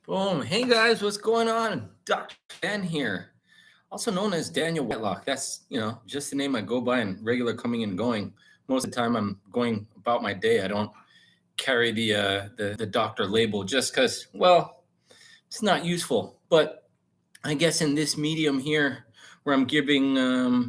Boom. Hey guys, what's going on? Dr. Dan here, also known as Daniel Whitelock. That's, just the name I go by in regular coming and going. Most of the time I'm going about my day. I don't carry the doctor label just because, well, it's not useful. But I guess in this medium here where I'm giving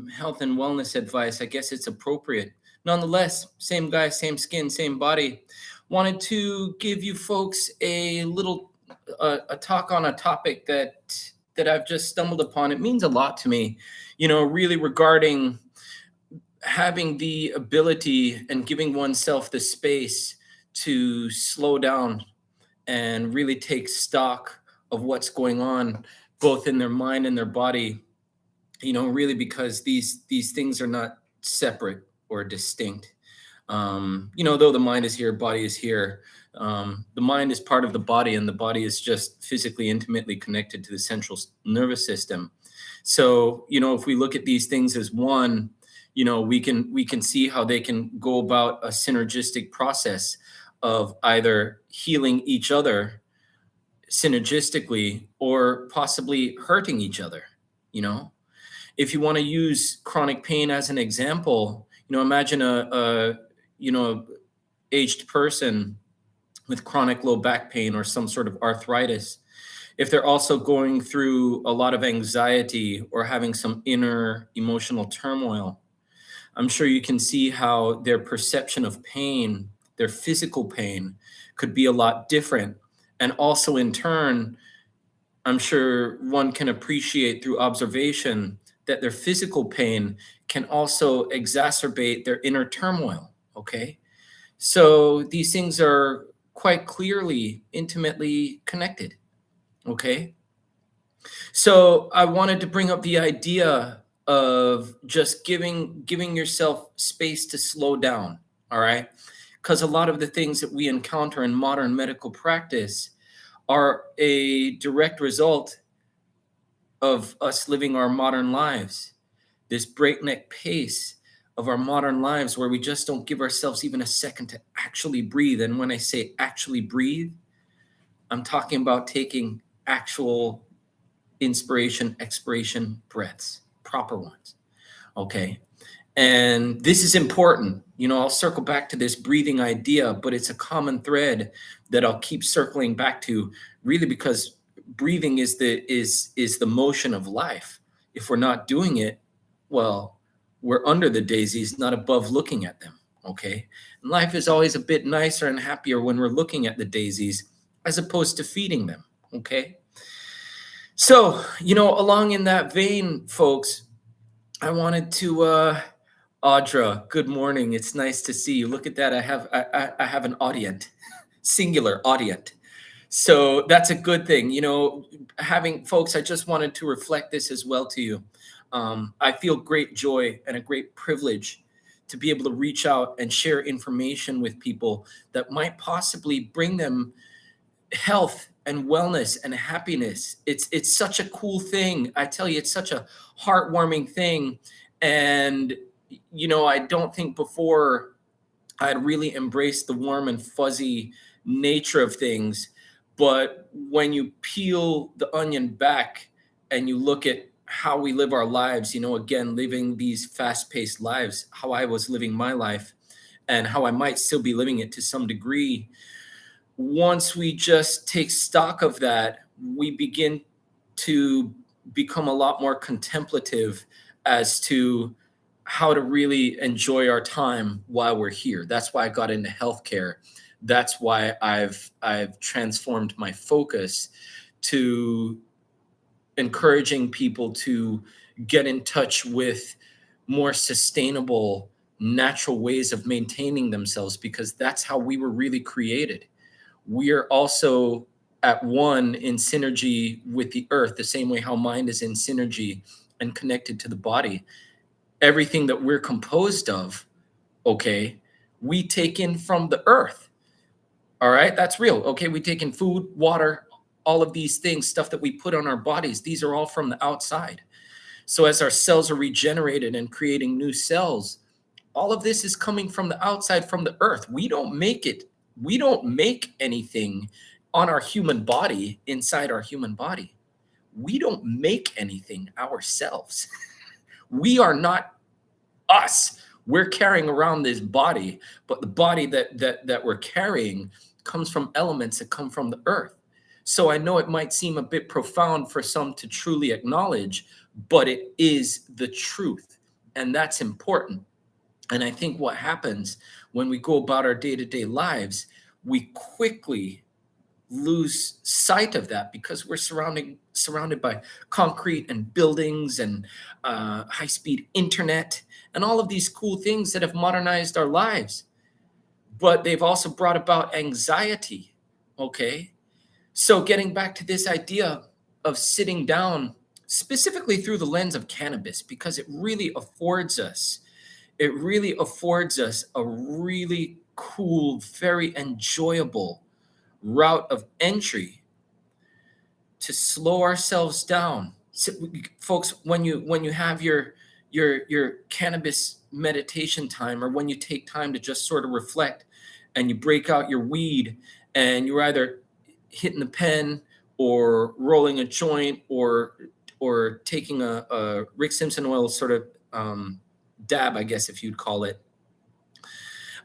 health and wellness advice, I guess it's appropriate. Nonetheless, same guy, same skin, same body. Wanted to give you folks a little a talk on a topic that I've just stumbled upon. It means a lot to me, really regarding having the ability and giving oneself the space to slow down and really take stock of what's going on both in their mind and their body, really because these things are not separate or distinct. Though the mind is here, body is here. The mind is part of the body, and the body is just physically intimately connected to the central nervous system. So, if we look at these things as one, we can see how they can go about a synergistic process of either healing each other synergistically or possibly hurting each other. You know, if you want to use chronic pain as an example, imagine a aged person with chronic low back pain or some sort of arthritis. If they're also going through a lot of anxiety or having some inner emotional turmoil, I'm sure you can see how their perception of pain, their physical pain, could be a lot different. And also, in turn, I'm sure one can appreciate through observation that their physical pain can also exacerbate their inner turmoil. Okay. So these things are quite clearly intimately connected. Okay. So I wanted to bring up the idea of just giving yourself space to slow down. All right. Because a lot of the things that we encounter in modern medical practice are a direct result of us living our modern lives, this breakneck pace of our modern lives where we just don't give ourselves even a second to actually breathe. And when I say actually breathe, I'm talking about taking actual inspiration, expiration breaths, proper ones. Okay. And this is important. I'll circle back to this breathing idea, but it's a common thread that I'll keep circling back to, really because breathing is the motion of life. If we're not doing it, well, we're under the daisies, not above looking at them. Okay. And life is always a bit nicer and happier when we're looking at the daisies as opposed to feeding them. Okay. So, along in that vein, folks, I wanted to Audra, good morning. It's nice to see you. Look at that. I have an audience, singular audience. So that's a good thing. Having folks, I just wanted to reflect this as well to you. I feel great joy and a great privilege to be able to reach out and share information with people that might possibly bring them health and wellness and happiness. It's such a cool thing. I tell you, it's such a heartwarming thing. And I don't think before I'd really embraced the warm and fuzzy nature of things. But when you peel the onion back and you look at how we live our lives, again, living these fast paced lives, how I was living my life and how I might still be living it to some degree. Once we just take stock of that, we begin to become a lot more contemplative as to how to really enjoy our time while we're here. That's why I got into healthcare. That's why I've transformed my focus to encouraging people to get in touch with more sustainable, natural ways of maintaining themselves, because that's how we were really created. We are also at one in synergy with the earth, the same way how mind is in synergy and connected to the body. Everything that we're composed of, okay, we take in from the earth. All right, that's real. Okay, we take in food, water, all of these things, stuff that we put on our bodies. These are all from the outside. So as our cells are regenerated and creating new cells, all of this is coming from the outside, from the earth. We don't make it. We don't make anything on our human body, inside our human body. We don't make anything ourselves. We are not us. We're carrying around this body, but the body that we're carrying comes from elements that come from the earth. So I know it might seem a bit profound for some to truly acknowledge, but it is the truth. And that's important. And I think what happens when we go about our day-to-day lives, we quickly lose sight of that because we're surrounded by concrete and buildings and high-speed internet and all of these cool things that have modernized our lives. But they've also brought about anxiety. Okay. So getting back to this idea of sitting down, specifically through the lens of cannabis, because it really affords us a really cool, very enjoyable route of entry to slow ourselves down. So, folks, when you have your cannabis meditation time, or when you take time to just sort of reflect, and you break out your weed, and you're either hitting the pen or rolling a joint or taking a Rick Simpson oil sort of dab, I guess if you'd call it.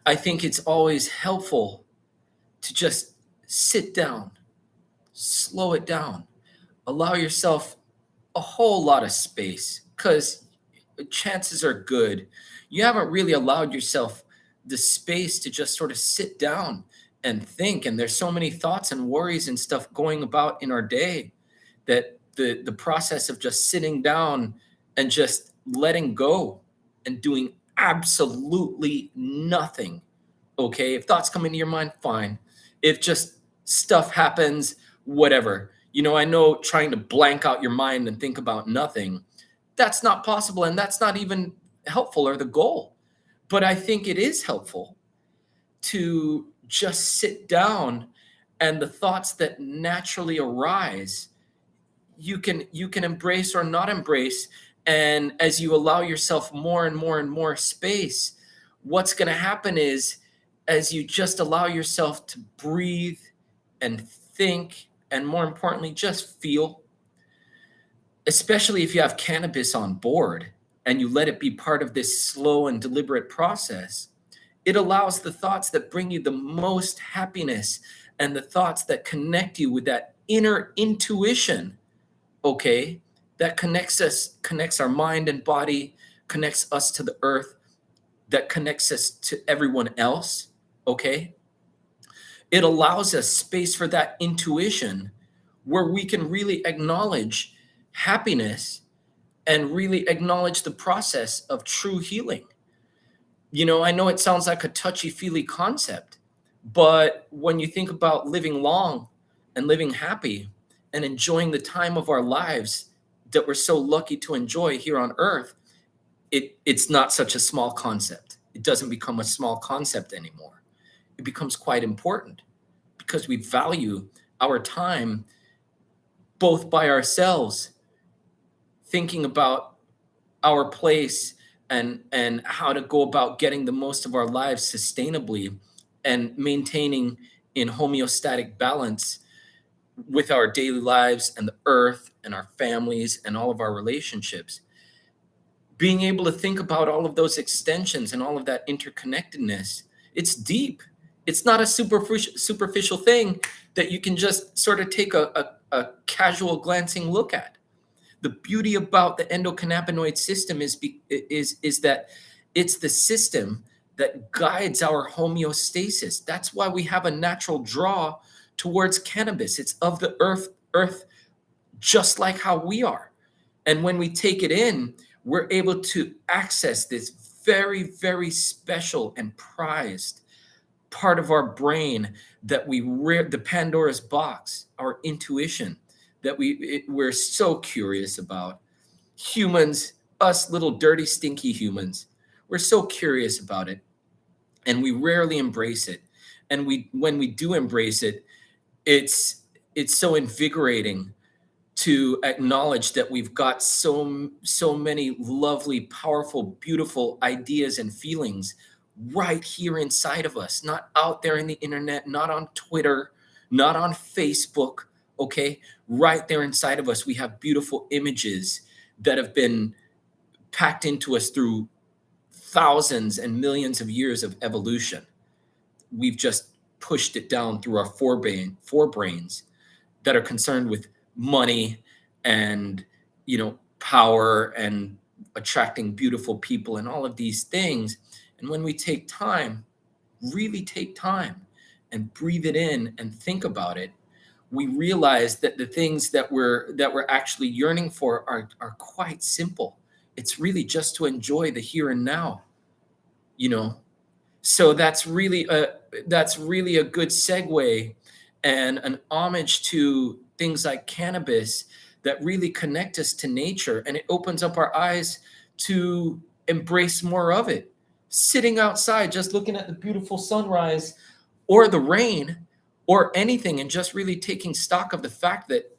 I think it's always helpful to just sit down, slow it down, allow yourself a whole lot of space, because chances are good you haven't really allowed yourself the space to just sort of sit down and think. And there's so many thoughts and worries and stuff going about in our day that the process of just sitting down and just letting go and doing absolutely nothing. Okay, if thoughts come into your mind, fine. If just stuff happens, whatever. I know trying to blank out your mind and think about nothing, that's not possible, and that's not even helpful or the goal. But I think it is helpful to just sit down, and the thoughts that naturally arise, you can embrace or not embrace. And as you allow yourself more and more and more space, what's going to happen is, as you just allow yourself to breathe and think, and more importantly, just feel, especially if you have cannabis on board and you let it be part of this slow and deliberate process, it allows the thoughts that bring you the most happiness and the thoughts that connect you with that inner intuition, okay, that connects our mind and body, connects us to the earth, that connects us to everyone else, okay? It allows us space for that intuition where we can really acknowledge happiness and really acknowledge the process of true healing. I know it sounds like a touchy-feely concept, but when you think about living long and living happy and enjoying the time of our lives that we're so lucky to enjoy here on earth, it's not such a small concept. It doesn't become a small concept anymore. It becomes quite important because we value our time both by ourselves, thinking about our place and how to go about getting the most of our lives sustainably and maintaining in homeostatic balance with our daily lives and the earth and our families and all of our relationships. Being able to think about all of those extensions and all of that interconnectedness, it's deep. It's not a superficial thing that you can just sort of take a casual glancing look at. The beauty about the endocannabinoid system is that it's the system that guides our homeostasis. That's why we have a natural draw towards cannabis. It's of the earth, just like how we are. And when we take it in, we're able to access this very, very special and prized part of our brain that the Pandora's box, our intuition, that we're so curious about. Humans, us little dirty, stinky humans, we're so curious about it, and we rarely embrace it. And when we do embrace it, it's so invigorating to acknowledge that we've got so many lovely, powerful, beautiful ideas and feelings right here inside of us, not out there in the internet, not on Twitter, not on Facebook, okay? Right there inside of us, we have beautiful images that have been packed into us through thousands and millions of years of evolution. We've just pushed it down through our forebrains that are concerned with money and, power and attracting beautiful people and all of these things. And when we take time, really take time and breathe it in and think about it, we realize that the things that we're actually yearning for are quite simple. It's really just to enjoy the here and now, you know. So that's really a good segue and an homage to things like cannabis that really connect us to nature, and it opens up our eyes to embrace more of it. Sitting outside, just looking at the beautiful sunrise or the rain or anything, and just really taking stock of the fact that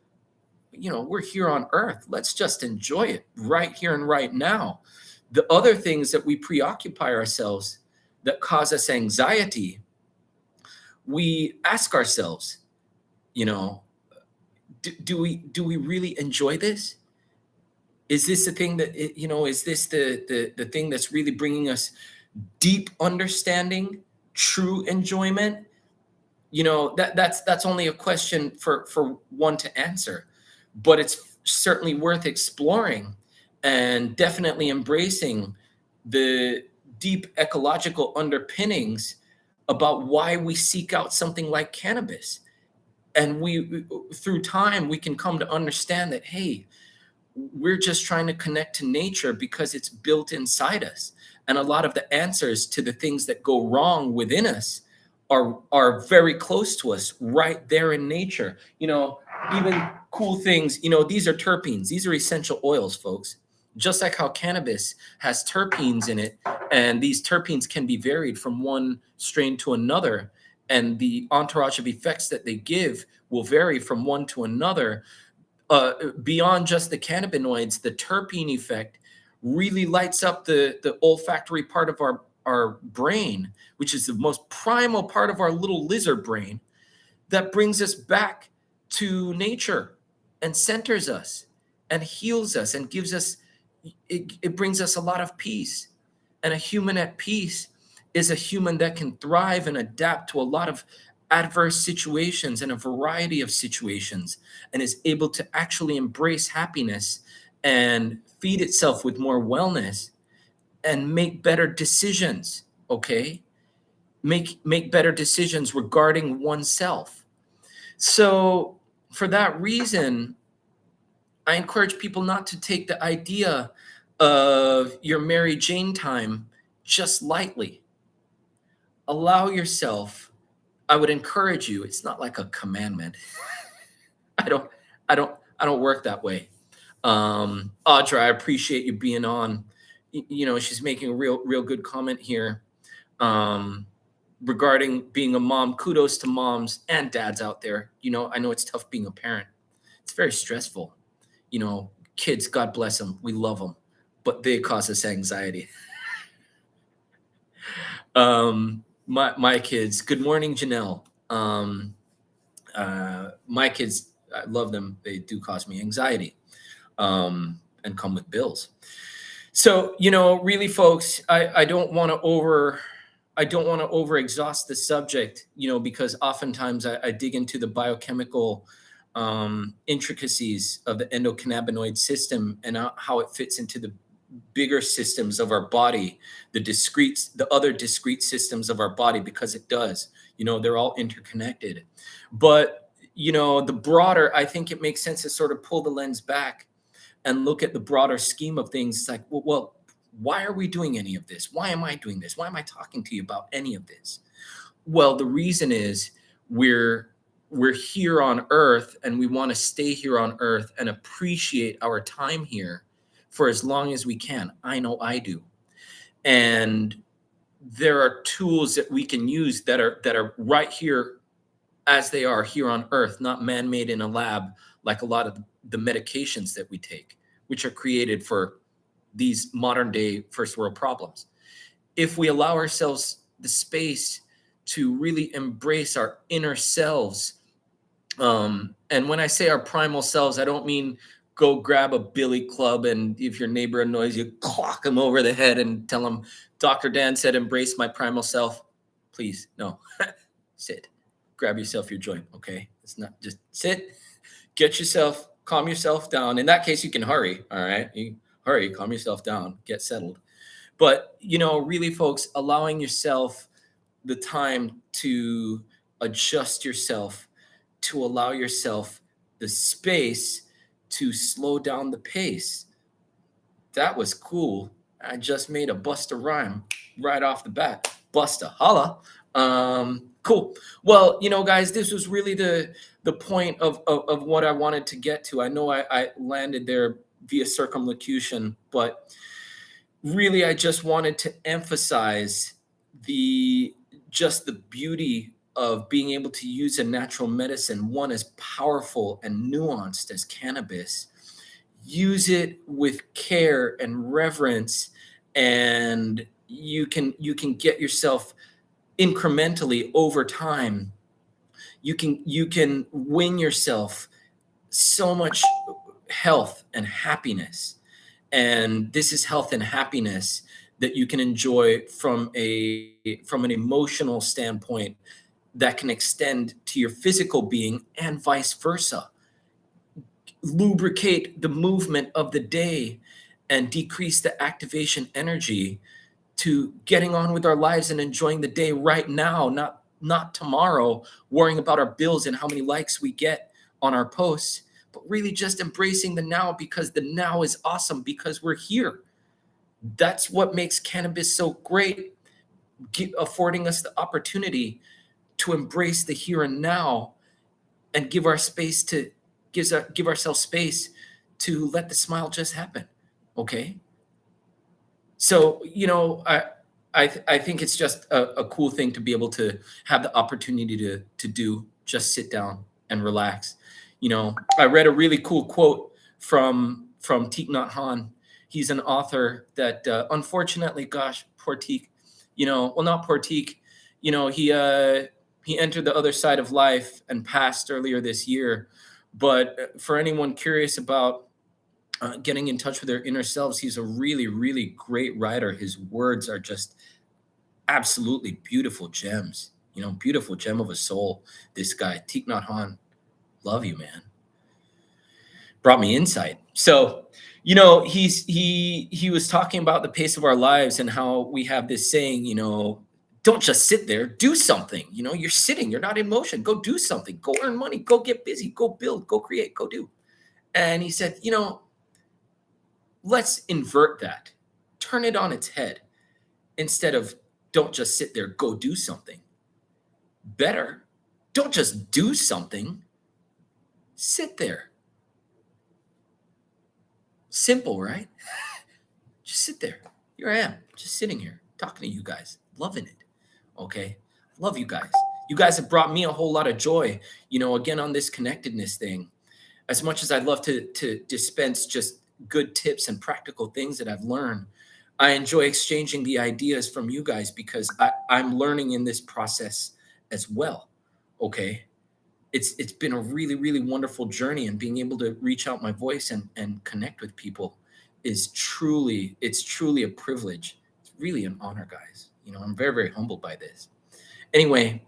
we're here on earth. Let's just enjoy it right here and right now. The other things that we preoccupy ourselves that cause us anxiety, we ask ourselves, you know, do we really enjoy this? Is this the thing that is this the thing that's really bringing us deep understanding, true enjoyment? That's only a question for one to answer, but it's certainly worth exploring and definitely embracing the deep ecological underpinnings about why we seek out something like cannabis. And through time, we can come to understand that, hey, we're just trying to connect to nature because it's built inside us. And a lot of the answers to the things that go wrong within us are very close to us right there in nature. Even cool things, these are terpenes. These are essential oils, folks. Just like how cannabis has terpenes in it, and these terpenes can be varied from one strain to another, and the entourage of effects that they give will vary from one to another. Beyond just the cannabinoids, the terpene effect really lights up the olfactory part of our brain, which is the most primal part of our little lizard brain, that brings us back to nature and centers us and heals us and gives us, it brings us a lot of peace. And a human at peace is a human that can thrive and adapt to a lot of adverse situations and a variety of situations, and is able to actually embrace happiness and feed itself with more wellness and make better decisions. Okay, make better decisions regarding oneself. So for that reason, I encourage people not to take the idea of your Mary Jane time just lightly. Allow yourself, I would encourage you, it's not like a commandment. I don't I don't work that way. Audra, I appreciate you being on. She's making a real good comment here. Regarding being a mom. Kudos to moms and dads out there. I know it's tough being a parent. It's very stressful. Kids, God bless them. We love them, but they cause us anxiety. My kids. Good morning, Janelle. My kids, I love them. They do cause me anxiety, and come with bills. So, really, folks, I don't want to over exhaust the subject, because oftentimes I dig into the biochemical intricacies of the endocannabinoid system and how it fits into the bigger systems of our body, the other discrete systems of our body, because it does, they're all interconnected. But, the broader, I think it makes sense to sort of pull the lens back and look at the broader scheme of things. It's like, well, why are we doing any of this? Why am I doing this? Why am I talking to you about any of this? Well, the reason is we're here on earth, and we want to stay here on earth and appreciate our time here for as long as we can. I know I do. And there are tools that we can use that are right here as they are here on earth, not man-made in a lab, like a lot of the medications that we take, which are created for these modern day first world problems. If we allow ourselves the space to really embrace our inner selves And when I say our primal selves, I don't mean go grab a billy club and if your neighbor annoys you, clock him over the head and tell him, Dr. Dan said, embrace my primal self. Please, no. Sit. Grab yourself your joint, okay? It's not just sit, get yourself, calm yourself down. In that case, you can hurry, all right? You hurry, calm yourself down, get settled. But, really, folks, allowing yourself the time to adjust yourself, to allow yourself the space to slow down the pace. That was cool. I just made a Busta rhyme right off the bat. Busta, holla. Cool. Well, guys, this was really the point of what I wanted to get to. I know I landed there via circumlocution, but really I just wanted to emphasize the beauty of being able to use a natural medicine, one as powerful and nuanced as cannabis. Use it with care and reverence, and you can get yourself incrementally over time. You can win yourself so much health and happiness. And this is health and happiness that you can enjoy from an emotional standpoint that can extend to your physical being and vice versa. Lubricate the movement of the day and decrease the activation energy to getting on with our lives and enjoying the day right now, not tomorrow, worrying about our bills and how many likes we get on our posts, but really just embracing the now, because the now is awesome because we're here. That's what makes cannabis so great, affording us the opportunity to embrace the here and now and give ourselves space to let the smile just happen. Okay. So, I think it's just a cool thing to be able to have the opportunity to do, just sit down and relax. I read a really cool quote from Thich Nhat Hanh. He's an author that, unfortunately, gosh, poor Thich, well, not poor Thich, he entered the other side of life and passed earlier this year. But for anyone curious about getting in touch with their inner selves, he's a really, really great writer. His words are just absolutely beautiful gems, beautiful gem of a soul. This guy, Thich Nhat Hanh, love you, man. Brought me insight. So, he was talking about the pace of our lives and how we have this saying, don't just sit there, do something. You're sitting, you're not in motion. Go do something. Go earn money. Go get busy. Go build. Go create. Go do. And he said, let's invert that. Turn it on its head. Instead of don't just sit there, go do something. Better, don't just do something. Sit there. Simple, right? Just sit there. Here I am, just sitting here, talking to you guys, loving it. Okay? Love you guys. You guys have brought me a whole lot of joy, again, on this connectedness thing. As much as I'd love to dispense just good tips and practical things that I've learned, I enjoy exchanging the ideas from you guys because I'm learning in this process as well. Okay? It's been a really, really wonderful journey, and being able to reach out my voice and connect with people it's truly a privilege. It's really an honor, guys. I'm very, very humbled by this. Anyway,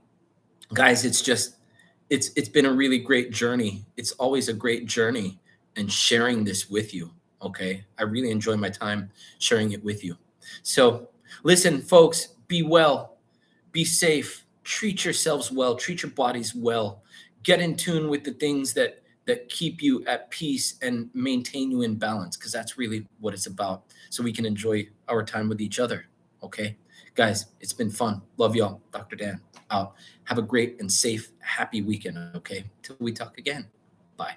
guys, it's been a really great journey. It's always a great journey and sharing this with you. Okay. I really enjoy my time sharing it with you. So listen, folks, be well, be safe, treat yourselves well, treat your bodies well, get in tune with the things that keep you at peace and maintain you in balance, because that's really what it's about, so we can enjoy our time with each other. Okay, guys, it's been fun. Love y'all. Dr. Dan out. Have a great and safe, happy weekend. Okay, till we talk again. Bye.